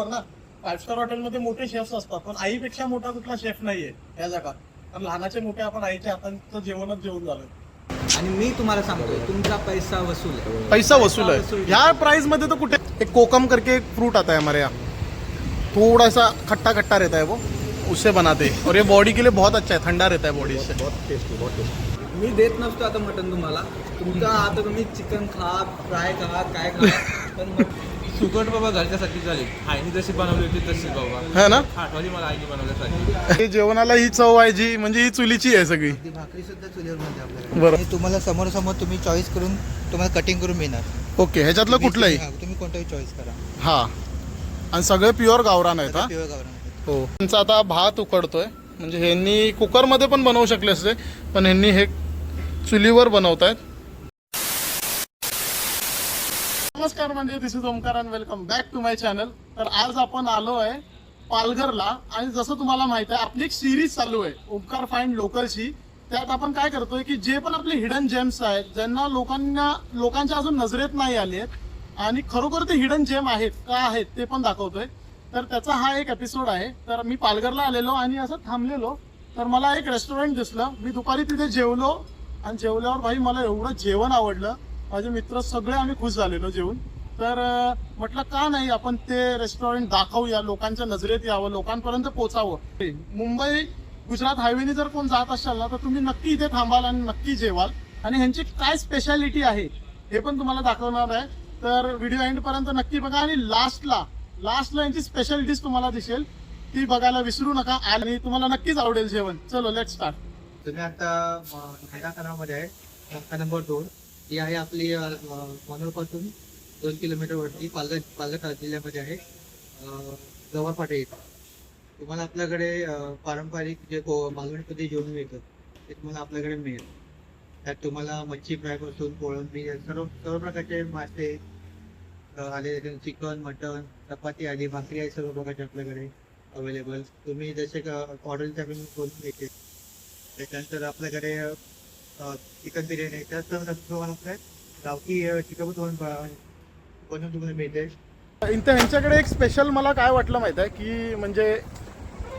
ना 5 स्टार हॉटेलमध्ये मोठे शेफ्स असतात, पण आईपेक्षा मोठा कुठला शेफ नाहीये या जगात. कारण लहानाचे मोठे आपण आईच्या हातांचं जेवणच जेवून झालं. आणि मी तुम्हाला सांगतोय तुमचा पैसा वसूल है. पैसा वसूल है. ह्या प्राइस मध्ये तो कुठे एक कोकम करके एक फ्रूट आता है हमारे यहाँ, थोड़ा सा खट्टा खट्टा रहता है वो, उससे बनाते हैं और ये बॉडी के लिए बहुत अच्छा है, ठंडा रहता है बॉडी से. बहुत टेस्टी. मी देत नसतो आता मटन तुम्हाला, तुमचा आता तुम्ही चिकन खा, फ्राय खा, काय खा, पण सुकट बाबा घरच्यासाठी झाली. आईने जशी बनवली होती तशी बाबा है ना. आठवली मला आईने बनवल्यासाठी. हे जेवणाला ही चव आहे जी, म्हणजे ही चुलीची आहे सगळी. ती भाकरी सुद्धा चुलीवर बनते आपल्याकडे. बरं. आणि तुम्हाला समोर तुम्ही चॉईस करून तुम्हाला कटिंग करून मिळणार. ओके, ह्याच्यातलं कुठलंही हा, तुम्ही कोणताही चॉईस करा. हा. आणि सगळे प्युअर गावरान आहेत. हा प्युअर गावरान. हो. त्यांचा आता भात उकडतोय, म्हणजे ह्यांनी कुकरमध्ये पण बनवू शकले असते, पण ह्यांनी हे चुलीवर बनवतायत. नमस्कार, म्हणजे this is Omkar and welcome back to my channel. तर आज आपण आलो आहे पालघरला, आणि जसं तुम्हाला माहित आहे आपली एक सिरीज चालू आहे ओमकार फाइंड लोकलची. त्यात आपण काय करतोय की जे पण आपले हिडन जेम्स आहेत, ज्यांना लोकांच्या अजून नजरेत नाही आले आहेत, आणि खरोखर ते हिडन जेम आहेत का आहेत ते पण दाखवतोय. तर त्याचा हा एक एपिसोड आहे. तर मी पालघरला आलेलो आणि असं थांबलेलो, तर मला एक रेस्टॉरंट दिसलं. मी दुपारी तिथे जेवलो, आणि जेवल्यावर भाई मला एवढं जेवण आवडलं, माझे मित्र सगळे आम्ही खुश झालेलो जेवून. तर म्हटलं का नाही आपण ते रेस्टॉरंट दाखवूया, लोकांच्या नजरेत यावं, लोकांपर्यंत पोचावं. मुंबई गुजरात हायवेने जर कोण जात असाल ना, तर तुम्ही नक्की इथे थांबाल आणि नक्की जेवाल, आणि ह्यांची काय स्पेशालिटी आहे हे पण तुम्हाला दाखवणार आहे. तर व्हिडिओ एंड पर्यंत नक्की बघा, आणि लास्टला यांची स्पेशालिटीज तुम्हाला दिसेल, ती बघायला विसरू नका, आणि तुम्हाला नक्कीच आवडेल जेवण. चलो लेट्स स्टार्ट. तुम्ही आता मैदानामध्ये आहे, नाका नंबर 2. ही आहे आपली मनोरपासून 2 किलोमीटर वरती पालघर जिल्ह्यामध्ये आहे, जवळपाटे येतं. तुम्हाला आपल्याकडे पारंपरिक जे मालवणीमध्ये जेवण मिळतं ते तुम्हाला आपल्याकडे मिळेल. त्यात तुम्हाला मच्छी फ्रायपासून कोळंबी सर्व प्रकारचे मासे आले, चिकन, मटन, चपाती आली, भाकरी आहे, सर्व प्रकारचे आपल्याकडे अवेलेबल. तुम्ही जसे ऑर्डरच्या करून घेते. त्याच्यानंतर आपल्याकडे चिकन बिर्याणी आहे, त्यात तुम्हाला गावठी चिकन बनवून तुम्हाला मिळते. ह्यांच्याकडे एक स्पेशल मला काय वाटलं माहित आहे की, म्हणजे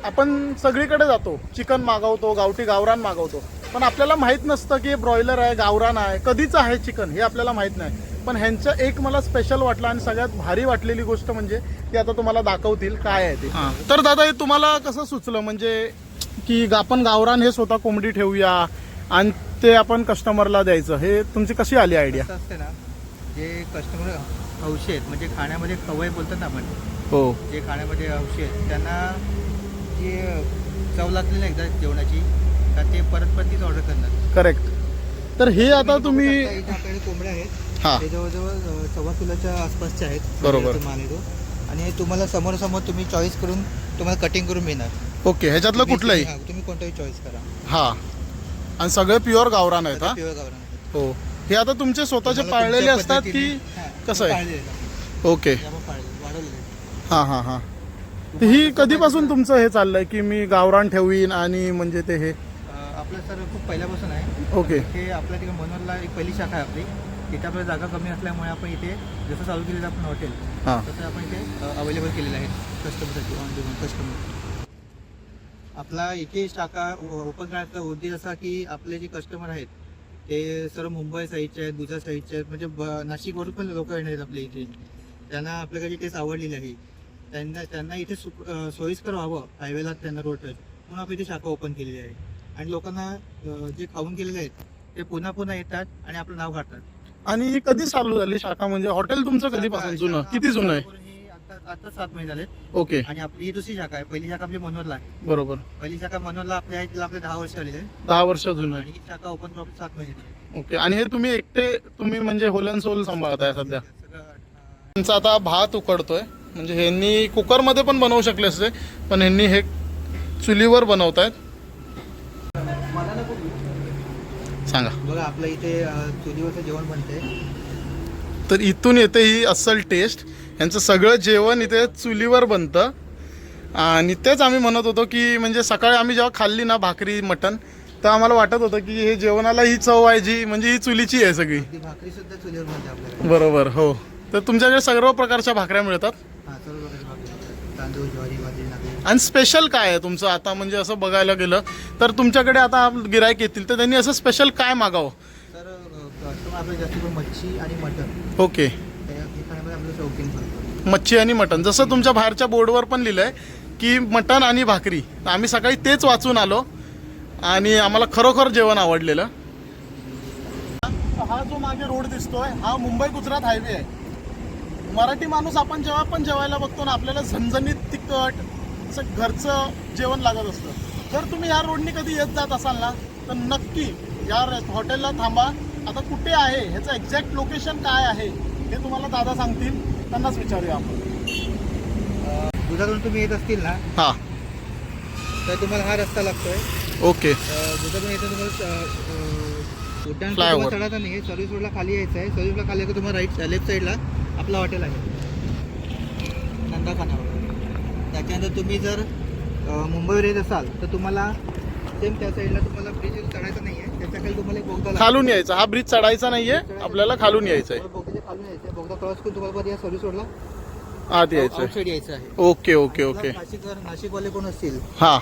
आपण सगळीकडे जातो, चिकन मागवतो, गावठी गावरान मागवतो, पण आपल्याला माहित नसतं की ब्रॉयलर आहे, गावरान आहे, कधीच आहे चिकन, हे आपल्याला माहित नाही. पण ह्यांचं एक मला स्पेशल वाटलं, आणि सगळ्यात भारी वाटलेली गोष्ट म्हणजे ती आता तुम्हाला दाखवतील काय आहे ते. तर दादा, हे तुम्हाला कसं सुचलं म्हणजे की आपण गावरान हे स्वतः कोंबडी ठेवूया आणि ते आपण कस्टमरला द्यायचं, हे तुमची कशी आली आयडिया? असं असते ना, जे कस्टमर हौशी आहेत, म्हणजे खाण्यामध्ये खवय बोलतात ना आपण, हो, जे खाण्यामध्ये हौशी आहेत त्यांना जे चव लागली नाही एकदा जेवणाची, तर ते परत तीच ऑर्डर करणार. करेक्ट. तर हे आता तुम्ही इथे आपल्याकडे कोंबड्या आहेत, हा, ते जवळजवळ 1.25 किलोच्या आसपासचे आहेत. बरोबर. माल येतो, आणि हे तुम्हाला समोर तुम्ही चॉईस करून तुम्हाला कटिंग करून मिळणार. ओके, ह्याच्यातलं कुठलंही हा, तुम्ही कोणताही चॉईस करा. हा. आणि सगळे प्युअर गावरान आहेत. हा, प्युअर गावरान आहे. हो. हे आता तुमचे स्वतःचे तुम्हाला पाळलेले तुमच्या असतात की पद्धतीने- कसं आहे? पाळलेले आहेत. ओके. हे आपण पाळलेले, वाढवलेले आहेत. हा हा हा. तर ही कधीपासून तुमचं हे चाललंय की मी गावरान ठेवीन, आणि म्हणजे ते हे आपलं सर खूप पहिल्यापासून आहे. ओके. हे आपल्या तिकडे मनोरला एक पहिली शाखा आहे आपली. तिथे आपल्याला जागा कमी असल्यामुळे आपण इथे जसं चालू केलेलं आपण हॉटेल, हा, तसं आपण इथे अवेलेबल केलेलं आहे कस्टमरसाठी, ऑन डिमांड कस्टमर. आपला इथे शाखा ओपन करायचा उद्देश असा की आपले जे कस्टमर आहेत ते सर्व मुंबई साईडचे आहेत, गुजरात साईडचे आहेत, म्हणजे नाशिकवरून पण लोक येणार आहेत आपल्या इथे. त्यांना आपल्याकडे टेस्ट आवडलेली आहे, त्यांना इथे सोयीस्कर व्हावं हायवेला त्यांना रोड टच म्हणून आपण इथे शाखा ओपन केलेली आहे. आणि लोकांना जे खाऊन गेलेले आहेत ते पुन्हा पुन्हा येतात आणि आपलं नाव काढतात. आणि ही कधी चालू झाली शाखा, म्हणजे हॉटेल तुमचं कधीपासून जुनं, किती जुनं आहे? आता 7 महिने झाले. ओके, आणि आपली ही दुसरी शाखा आहे. पहिली शाखा आपली मनोरला आहे. बरोबर. पहिली शाखा मनोरला आपल्या आहे, तिला आपले 10 वर्ष आलेले आहे. 10 वर्ष जुनं आहे. आणि ही शाखा ओपन करून 7 महिने झाले. ओके. आणि हे तुम्ही एकटे म्हणजे होल अँड सोल सांभाळताय सध्या? सगळं त्यांचा आता भात उकडतोय, म्हणजे ह्यांनी कुकरमध्ये पण बनवू शकले असते, पण ह्यांनी हे चुलीवर बनवतायत. सांगा. बघा, आपलं इथे चुलीवरचं जेवण बनते. तर इथून येते ही अस्सल टेस्ट. यांचं सगळं जेवण इथे चुलीवर बनतं, आणि तेच आम्ही म्हणत होतो की म्हणजे सकाळी आम्ही जेव्हा खाल्ली ना भाकरी मटण, तर आम्हाला वाटत होतं की हे जेवणाला ही चव आहे जी, म्हणजे ही चुलीची आहे सगळी. ती भाकरी सुद्धा चुलीवर बनते आपल्याकडे. बरोबर. हो. तर तुमच्याकडे सर्व प्रकारच्या भाकऱ्या मिळतात? हा, सर्व प्रकारची भाकरी. तांदूळ, ज्वारी, बाजरी, नागली. आणि स्पेशल काय आहे तुमचं आता, म्हणजे असं बघायला गेलं तर तुमच्याकडे आता गिराईक येतील तर त्यांनी असं स्पेशल काय मागावं? तर कस्टमर आपले जास्त करून मच्छी आणि मटन ओके, त्या ठिकाणी आपलं शौकीन करतो. मच्छी आणि मटण. जसं तुमच्या बाहेरच्या बोर्डवर पण लिहिलंय की मटण आणि भाकरी. आम्ही सकाळी तेच वाचून आलो आणि आम्हाला खरोखर जेवण आवडलेलं. हा जो मागे रोड दिसतोय हा मुंबई गुजरात हायवे आहे. मराठी माणूस आपण जेव्हा पण जेवायला बघतो ना, आपल्याला झणझणीत तिखट असं घरचं जेवण लागत असतं. जर तुम्ही या रोडनी कधी येत जात असाल ना तर नक्की या हॉटेलला थांबा. आता कुठे आहे ह्याचं एक्झॅक्ट लोकेशन काय आहे हे तुम्हाला दादा सांगतील, त्यांनाच विचारूया आपण. दुधातून तुम्ही येत असतील ना हां, तर तुम्हाला हा रस्ता लागतोय. ओके. दुधातून येतं तुम्हाला उड्डाण Flyover. चढायचा नाही आहे. सर्व्हिस रोडला खाली यायचं आहे. सर्व्हिस रोडला खाली यायचं तुम्हाला लेफ्ट साईडला आपलं हॉटेल आहे नंदा खानावळ. त्याच्यानंतर तुम्ही जर मुंबईवर येत असाल तर तुम्हाला सेम त्या साईडला तुम्हाला ब्रिज चढायचं नाही आहे. त्याच्याखाली तुम्हाला एक बोगदा लागतो. खालून यायचं. हा ब्रिज चढायचा नाहीये, आपल्याला खालून यायचंय. बोगद्याच्या खालून यायचं. बोगदा क्रॉस करून तुम्हाला परत या सर्व्हिस रोडला आत यायचंय. आउटसाईड यायचं आहे. Okay okay okay. नाशिकवाले कोण असतील, हा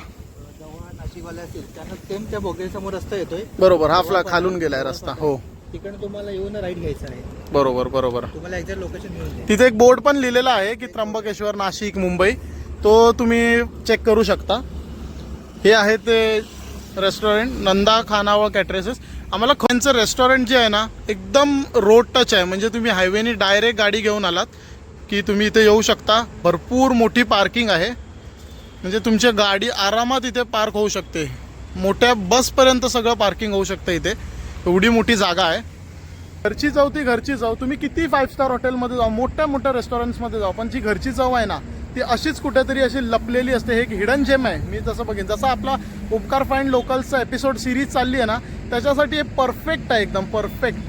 जवळ नाशिकवाले असतील, त्यांना सेम त्या बोगद्यासमोर रस्ता येतोय. बरोबर, हा खालून गेलाय रस्ता. हो तिकडे तुम्हाला येऊन राईट घ्यायचं आहे. बरोबर बरोबर. तुम्हाला एक्झॅक्ट लोकेशन मिळून जाईल. तिथे एक बोर्ड पण लिहिलेला आहे की त्र्यंबकेश्वर, नाशिक, मुंबई. तो तुम्ही चेक करू शकता. हे आहे ते रेस्टॉरंट नंदा खानावळ कॅटरेसेस. आम्हाला त्यांचं रेस्टॉरंट जे आहे ना एकदम रोड टच आहे. म्हणजे तुम्ही हायवेनी डायरेक्ट गाडी घेऊन आलात की तुम्ही इथे येऊ शकता. भरपूर मोठी पार्किंग आहे, म्हणजे तुमची गाडी आरामात इथे पार्क होऊ शकते. मोठ्या बसपर्यंत सगळं पार्किंग होऊ शकतं इथे. एवढी मोठी जागा आहे. घरची चव ती घरची चव. तुम्ही किती 5 स्टार हॉटेलमध्ये जाऊ, मोठ्या मोठ्या रेस्टॉरंट्समध्ये जाऊ, पण जी घरची चव आहे ना ती अशीच कुठेतरी अशी लपलेली असते. हे एक हिडन जेम आहे. मी जसं बघेन, जसं आपला उपकार फाईंड लोकलचा एपिसोड सिरीज चालली आहे ना त्याच्यासाठी हे परफेक्ट आहे, एकदम परफेक्ट.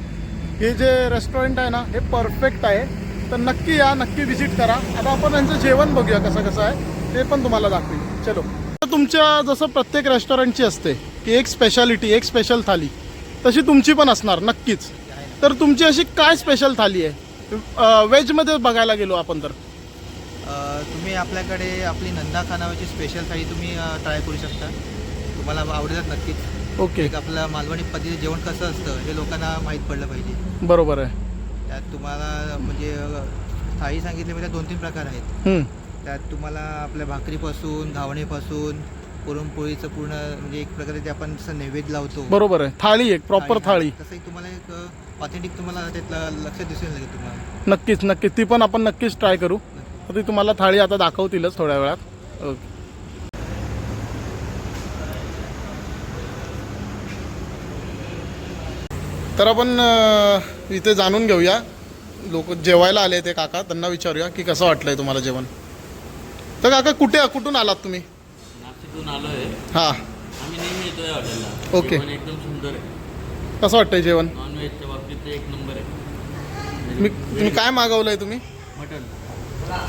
हे जे रेस्टॉरंट आहे ना हे परफेक्ट आहे. तर नक्की या, नक्की व्हिजिट करा. आता आपण यांचं जेवण बघूया कसं कसं आहे ते पण तुम्हाला दाखवेल. चलो. तर तुमच्या जसं प्रत्येक रेस्टॉरंटची असते की एक स्पेशालिटी, एक स्पेशल थाली, तशी तुमची पण असणार नक्कीच. तर तुमची अशी काय स्पेशल थाली आहे व्हेजमध्ये बघायला गेलो आपण तर? तुम्ही आपल्याकडे आपली नंदा खानावळची स्पेशल थाळी तुम्ही ट्राय करू शकता. तुम्हाला आवडेल नक्कीच. ओके, एक आपलं मालवणी पद्धतीचं जेवण कसं असतं हे लोकांना माहीत पडलं पाहिजे. बरोबर आहे. त्यात तुम्हाला म्हणजे थाळी सांगितली म्हणजे 2-3 प्रकार आहेत. हम्म, त्यात तुम्हाला आपल्या भाकरीपासून, घावणीपासून, पुरणपोळीचं पूर्ण म्हणजे एक प्रकारे ते आपण जसं नैवेद्य लावतो. बरोबर आहे. थाळी एक प्रॉपर थाळी. तसंही तुम्हाला एक ऑथेंटिक तुम्हाला त्यातलं लक्ष दिसून लागेल तुम्हाला. नक्कीच नक्कीच, ती पण आपण नक्कीच ट्राय करू. तर ती तुम्हाला थाळी आता दाखवतीलच थोड्या वेळात. ओके. तर आपण इथे जाणून घेऊया. लोक जेवायला आले ते काका, त्यांना विचारूया की कसं वाटलंय तुम्हाला जेवण. तर काका कुठून आलात तुम्ही? नाशिकहून आलोय. हां, आम्ही नेहमी येतोय हॉटेलला. ओके. जेवण एकदम सुंदर आहे. कसं वाटतंय जेवण? नॉनव्हेजच्या बाबतीत ते एक नंबर आहे. तुम्ही काय मागवलंय तुम्ही? मटन.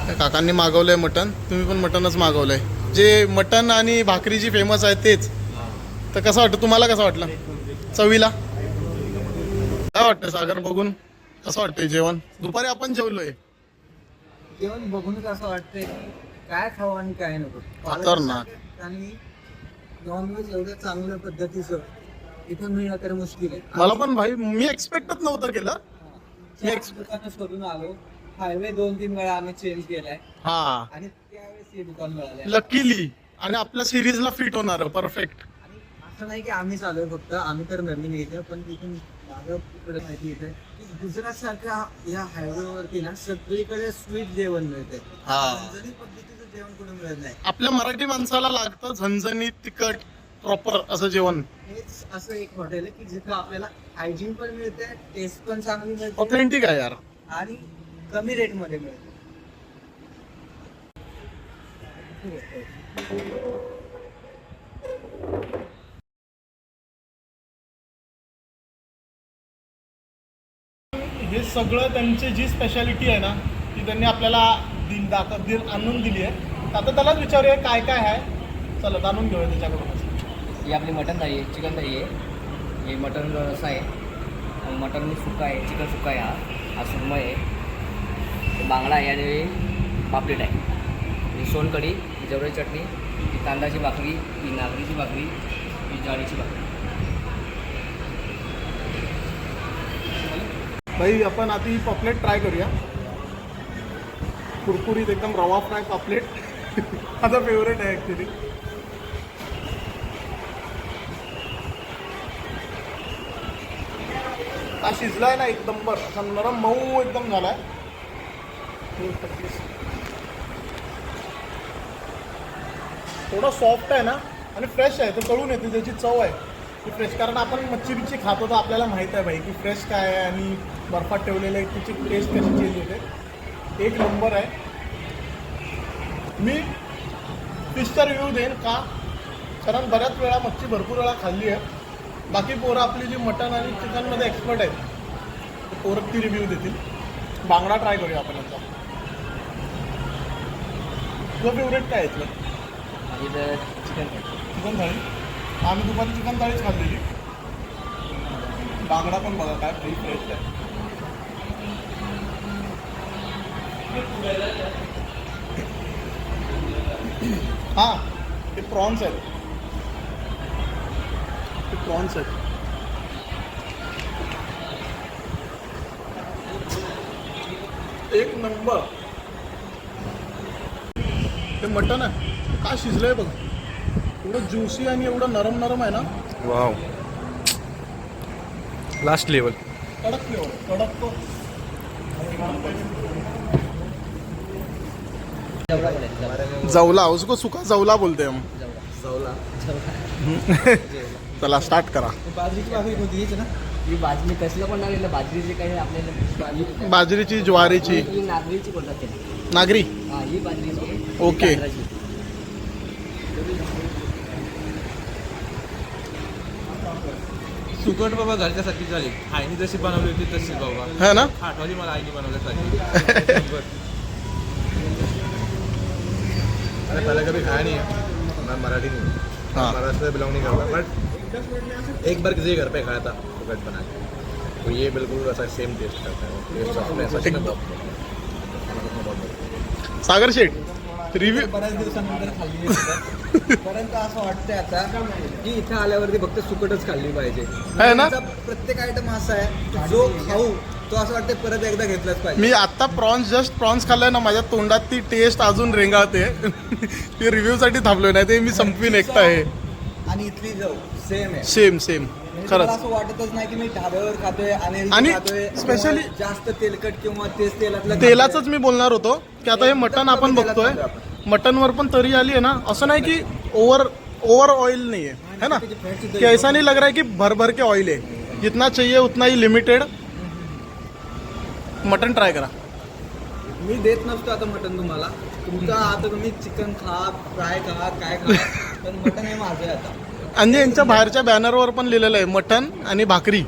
त्या काकांनी मागवलंय मटन, तुम्ही पण मटनच मागवलंय. जे मटन आणि भाकरी जी फेमस आहे तेच. तर कसं वाटतं तुम्हाला, कसं वाटलं चवीला? काय वाटतं सागर, बघून कसं वाटतंय जेवण? दुपारी आपण जेवलोय. जेवण बघूनच असं वाटतंय काय खावं आणि काय नको. खतरनाक. आणि नॉनव्हेज एवढं चांगल्या पद्धतीचं इथं मिळणं तर मुश्किल आहे. मला पण भाई, मी एक्सपेक्टच नव्हतं केलं. दुकानच करून आलो. हायवे 2-3 वेळा आम्ही चेंज केलाय हा, आणि त्यावेळेस हे दुकान मिळालंय. लकीली. आणि आपल्या सिरीजला फिट होणार परफेक्ट. आणि असं नाही की आम्ही चालू फक्त, आम्ही तर नवीन येतो, पण तिथून मागं पुढे माहिती येते की गुजरात सारख्या या हायवेवरती ना सगळीकडे स्वीट जेवण मिळते. हा. झणझणीत पद्धतीचं जेवण कुठे मिळत नाही. आपल्या मराठी माणसाला लागतं झणझणीत तिखट प्रॉपर असं जेवण. हेच असं एक हॉटेल आहे की जिथं आपल्याला हायजीन पण मिळते, टेस्ट पण चांगली मिळते ऑथेंटिक आहे यार. आणि कमी रेट मध्ये मिळते. हे सगळं त्यांची जी स्पेशालिटी आहे ना ती त्यांनी आपल्याला आणून दिली आहे. आता त्यालाच विचारूया काय काय आहे. चला जाणून घेऊया त्याच्याकडून. ही आपली मटन थाळी आहे, चिकन थाळी आहे, हे मटन रस्सा आहे, मटन सुक्का आहे, चिकन सुक्का आहे, हा सुरमई आहे, हे बांगडा आहे आणि पापलेट आहे, हे सोनकढी, जवळी चटणी, ही तांदळाची भाकरी, ही नागरीची भाकरी, ही ज्वारीची भाकरी. भाई आपण आता ही पॉपलेट ट्राय करूया. कुरकुरीत एकदम रवा फ्राय पॉपलेट माझा फेवरेट आहे ॲक्च्युली. हा शिजलाय ना एक नंबर, असा नरम मऊ एकदम झालाय. थोडा सॉफ्ट आहे ना आणि फ्रेश आहे, ते कळून येते त्याची चव आहे ती फ्रेश. कारण आपण मच्छी बिच्छी खातो तर आपल्याला माहीत आहे भाई की फ्रेश काय आहे आणि बर्फात ठेवलेलं आहे त्याची टेस्ट कशी चेंज होते. एक नंबर आहे. मी फिशचा रिव्ह्यू देईन का, कारण बऱ्याच वेळा मच्छी भरपूर वेळा खाल्ली आहे. बाकी पोरं आपली जी मटण आणि चिकनमध्ये एक्सपर्ट आहेत ते पोरं ती रिव्ह्यू देतील. बांगडा ट्राय करूया आपण आता. तुझं फेवरेट काय आहे इथलं? इथं चिकन चिकन थाळी. आम्ही दुपारी चिकन थाळीच खाल्लेली. बांगडा पण बघा काय फ्रेश आहे. हां ते प्रॉन्स आहेत, ते प्रॉन्स आहेत. एक नंबर. ते मटण आहे काय शिजलंय बघ, एवढं ज्युसी आणि एवढं नरम नरम आहे ना. Wow, last level. कडक फ्लेवर, कडक तो. जवला, उसको सुका जवला बोलते हम. चला स्टार्ट करा. बाजरीची भाकरी कोणती हीच ना? ही बाजरी कसलं पण नाही, बाजरीची काही आपल्याला बाजरीची, ज्वारीची, ही नागरीची बोलतात त्याला. नागरी. हा, ही बाजरीची आहे. ओके. ही तांदळाची. सुकट बाबा घरच्यासाठी झाली. आईने जशी बनवली होती तशी बाबा. है ना. आठवली मला आईने बनवल्यासाठी. मैंने पहले कभी खाया नहीं है, मैं मराठी नहीं हूँ, हाँ. महाराष्ट्र से बिलोंग नहीं करता, बट एक बार किसी के घर पे खाया था फुकट बना के, तो ये बिल्कुल ऐसा सेम टेस्ट करता है. टेस्ट आपने ऐसा एकदम. बहुत सागर शेठ रिव्ह्यू. बऱ्याच दिवसानंतर खाल्ली आहे. परंतु असं वाटतंय आता की इथं आल्यावरती फक्त सुकटच खाल्ली पाहिजे. है ना? त्यांचा प्रत्येक आयटम असा आहे जो खाऊ तो असं वाटतं परत एकदा घेतलाच पाहिजे. मी आत्ता प्रॉन्स खाल्लाय ना, माझ्या तोंडात ती टेस्ट अजून रेंगाळते. ती रिव्ह्यूसाठी थांबलोय, नाही ते मी संपवीन एकटा आहे. आणि इथली जाऊ सेम आहे. सेम सेम म्हणजे मला खरंच. असं वाटतच नाही की मी ढाब्यावर खातोय आणि आणि खातोय specially किंवा जास्त तेलकट किंवा तेच तेलातलं तेलाचंच मी बोलणार होतो की आता हे मटण आपण बघतोय, मटनवर पण तरी आली आहे ना. असं नाही की ओवर ऑयल नाही है ना, कि ऐसा नहीं लग रहा है कि भर भर के ऑयल है. जितना चाहिए उतना ही लिमिटेड. मटन ट्राय करा. मी देत नसतो आता मटण तुम्हाला. तुमचं आता तुम्ही चिकन खा, फ्राय खा, काय खा, पण मटण हे माझं आहे आता. आणि यांच्या बाहेरच्या बॅनरवर पण लिहिलेलं आहे मटन आणि भाकरी.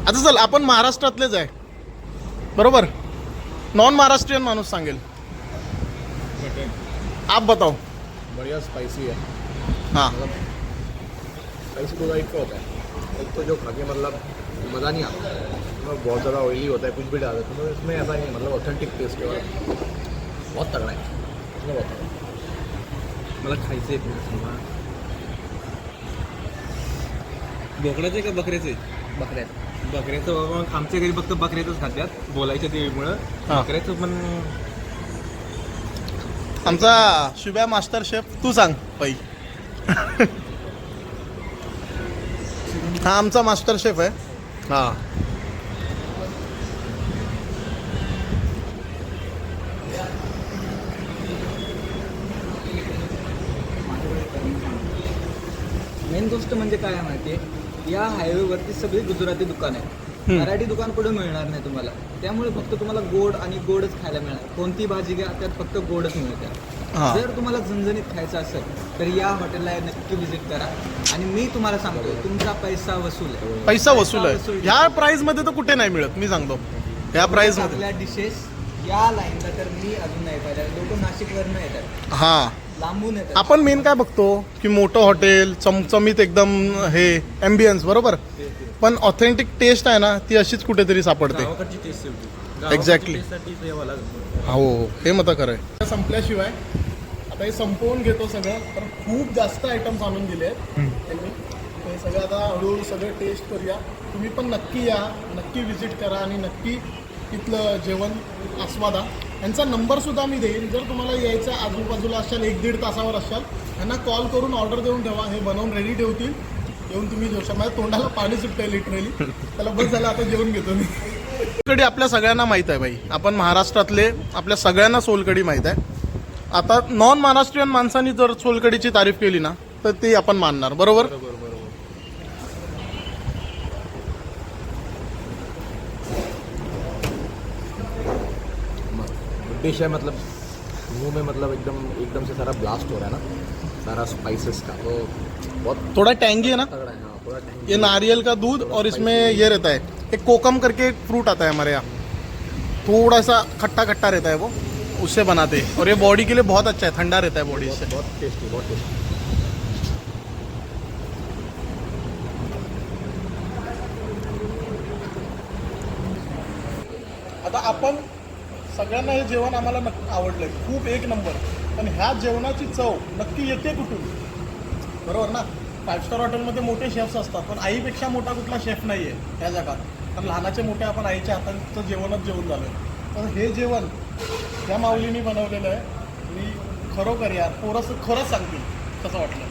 आता चल आपण महाराष्ट्रातलेच आहे बरोबर, नॉन महाराष्ट्रीयन माणूस सांगेल. आप बताओ. बढ़िया स्पाइसी है. हाँ स्पाइसी तो एक का होता है, एक तो जो खा के मतलब मज़ा नहीं आता, मतलब बहुत ज़्यादा ऑयली होता है, कुछ भी डाल देते हैं, तो इसमें ऐसा नहीं है, मतलब ऑथेंटिक टेस्ट है और बहुत तगड़ा है. इसमें बहुत तगड़ा है. मला खायचं आहे तुम्हाला. बोकड्याचे का बकऱ्याचे? बकऱ्यात. बकऱ्याचं बाबा आमच्या घरी फक्त बकऱ्याचंच खात्यात बोलायच्या देवीमुळं. हा. बकऱ्याचं पण आमचा शुभ्या मास्टर शेफ. तू सांग पै. हा आमचा मास्टर शेफ आहे. हा मेन गोष्ट म्हणजे काय आहे माहिती आहे, या हायवेवरती सगळी गुजराती दुकान आहे. मराठी दुकान कुठे मिळणार नाही तुम्हाला. त्यामुळे फक्त तुम्हाला गोड आणि गोडच खायला मिळणार. कोणती भाजी घ्या त्यात फक्त गोडच मिळते. हा. जर तुम्हाला झणझणीत खायचं असेल तर या हॉटेलला नक्की विजिट करा. आणि मी तुम्हाला सांगतो तुमचा पैसा वसूल आहे. पैसा वसूल आहे. ह्या प्राइस मध्ये तर कुठे नाही मिळत, मी सांगतो. ह्या प्राइस मध्ये आपल्या डिशेस या लाईनला तर मी अजून नाही पाहिजे. लोक नाशिकवरनं येतात, हा. लांबून येतात. आपण मेन काय बघतो की मोठं हॉटेल, चमचमीत एकदम हे एम्बियन्स बरोबर, पण ऑथेंटिक टेस्ट आहे ना ती अशीच कुठेतरी सापडते. गावाकडची टेस्ट होती. एक्झॅक्टली टेस्टसाठीच यावं लागतं. हो हे मत खरं आहे. संपल्याशिवाय आता हे संपवून घेतो सगळं, तर खूप जास्त आयटम्स आणून दिले आहेत त्यांनी. ते सगळं आता हळूहळू सगळे टेस्ट करूया. तुम्ही पण नक्की या, नक्की व्हिजिट करा आणि नक्की इथलं जेवण आस्वादा. यांचा नंबरसुद्धा मी देईन. जर तुम्हाला यायचं आजूबाजूला असाल 1-1.5 तासावर असाल, त्यांना कॉल करून ऑर्डर देऊन ठेवा. हे बनवून रेडी ठेवतील, येऊन तुम्ही जेवू शकता. माझ्या तोंडाला पाणी सुटतंय लिटरली. त्याला बस झालं, आता जेवण घेतो मी. सोलकढी आपल्या सगळ्यांना माहीत आहे बाई. आपण महाराष्ट्रातले, आपल्या सगळ्यांना सोलकढी माहीत आहे. आता नॉन महाराष्ट्रीयन माणसांनी जर सोलकढीची तारीफ केली ना, तर ती आपण मानणार. बरोबर. डिश है, मतलब मुंह में मतलब एकदम से सारा ब्लास्ट हो रहा है ना, सारा स्पाइसेस का, तो बहुत थोड़ा टैंगी है ना. तगड़ा है. हाँ, थोड़ा टैंगी. ये नारियल का दूध और इसमें ये रहता है, एक कोकम करके एक फ्रूट आता है हमारे यहाँ, थोड़ा सा खट्टा खट्टा रहता है वो, उससे बनाते हैं. और ये बॉडी के लिए बहुत अच्छा है, ठंडा रहता है बॉडी से. बहुत टेस्टी, बहुत टेस्टी. आता आपण सगळ्यांना हे जेवण आम्हाला नक्की आवडलंय, खूप एक नंबर. पण ह्या जेवणाची चव नक्की येते कुठून? बरोबर ना. 5 स्टार हॉटेलमध्ये मोठे शेफ्स असतात, पण आईपेक्षा मोठा कुठला शेफ नाही आहे या जगात. कारण लहानाचे मोठे आपण आईच्या हाताचं जेवणच जेवून झालं आहे. तर हे जेवण त्या माऊलीनी बनवलेलं आहे. आणि खरोखर यार पोरं खरंच सांगतील कसं वाटलं.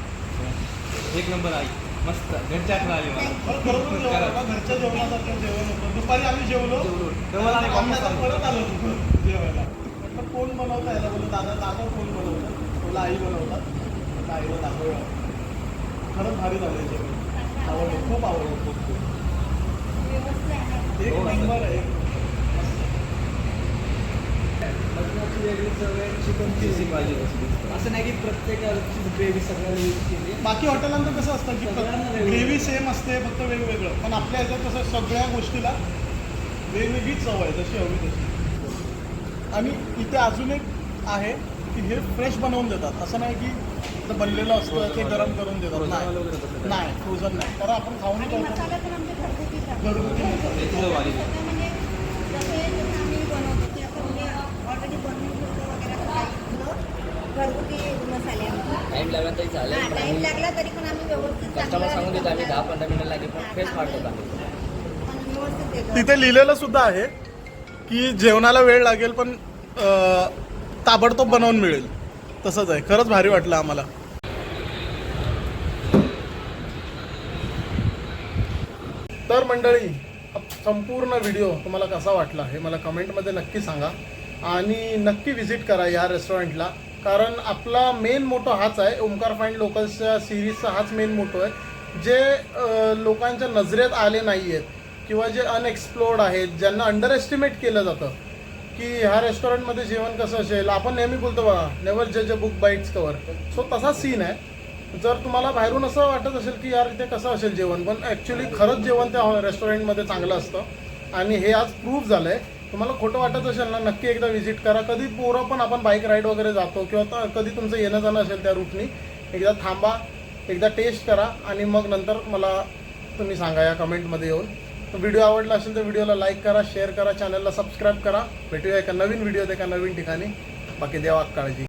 एक नंबर आई, मस्त घरच्या आठवण आली मला. खरोखर जेवण, घरच्या जेवणासारखं जेवण होतं. दुपारी आम्ही जेवलो, तर मला नाही आम्ही वापस आलो. परत आलो जेवायला. म्हटलं कोण बनवता याला, बोललो दादा कोण बनवतं, बोला आई बनवतात. म्हटलं आईला दाखवूया. खरंच भारी झालं जेवण, आवडलं, खूप आवडलं, खूप एक नंबर आहे. लग्नाची वेगळी चव आहे, चिकनची वेगळी भाजी असते. असं नाही की प्रत्येकाची ग्रेव्ही सगळ्यांना यूज केली. बाकी हॉटेलांचं कसं असतं की ग्रेव्ही सेम असते, फक्त वेगवेगळं. पण आपल्या ह्याच्यात कसं सगळ्या गोष्टीला वेगवेगळी चव आहे, जशी हवी तशी. आणि इथे अजून एक आहे की हे फ्रेश बनवून देतात. असं नाही की जर बनलेलं असतं ते गरम करून देतात. नाही, फ्रोझन नाही. कारण आपण खाऊन मसाला पण आमचे घरगुतीच आहे. घरगुती सगळं म्हणजे जसे आम्ही बनवतो ते असं म्हणजे ऑलरेडी बनवून ठेवतो वगैरे असं काही नसतं. घरगुती मसाले आमचे. टाईम लागला तरी चालेल, हा, पण टाइम आम्ही लागला तरी पण आम्ही व्यवस्थित कस्टमर सांगून देतो आम्ही चांगलं 10-15 मिनिटं लागेल, पण फ्रेश पाठवतो आम्ही. पण व्यवस्थित देतो. तिथे लिहिलेलं सुद्धा आहे की जेवणाला वेळ लागेल, पण ताबडतोब बनवून मिळेल. तसंच आहे. खरंच भारी वाटलं आम्हाला. तर मंडळी, संपूर्ण व्हिडिओ तुम्हाला कसा वाटला हे मला कमेंटमध्ये नक्की सांगा. आणि नक्की व्हिजिट करा या रेस्टॉरंटला. कारण आपला मेन मोटो हाच आहे. ओमकार फाईन लोकल्सच्या सिरीजचा हाच मेन मोटो आहे. जे लोकांच्या नजरेत आले नाही आहेत किंवा जे अनएक्सप्लोर्ड आहेत, ज्यांना अंडर एस्टिमेट केलं जातं की ह्या रेस्टॉरंटमध्ये जेवण कसं असेल. आपण नेहमी बोलतो बघा, नेवर जज a book by its cover. So तसाच सीन आहे. जर तुम्हाला बाहेरून असं वाटत असेल की यार इथे कसं असेल जेवण, पण ॲक्च्युली खरंच जेवण त्या रेस्टॉरंटमध्ये चांगलं असतं. आणि हे आज प्रूव्ह झालं आहे. तुम्हाला खोटं वाटत असेल ना, नक्की एकदा व्हिजिट करा. कधी पोरं पण आपण बाईक राईड वगैरे जातो किंवा कधी तुमचं येणं जाणं असेल त्या रूटनी, एकदा थांबा, एकदा टेस्ट करा आणि मग नंतर मला तुम्ही सांगा या कमेंटमध्ये येऊन. व्हिडिओ आवडला असेल तर व्हिडिओला लाईक करा, शेअर करा, चॅनलला सबस्क्राईब करा. भेटूया एका नवीन व्हिडिओत एका नवीन ठिकाणी. बाकी देवा काळजी.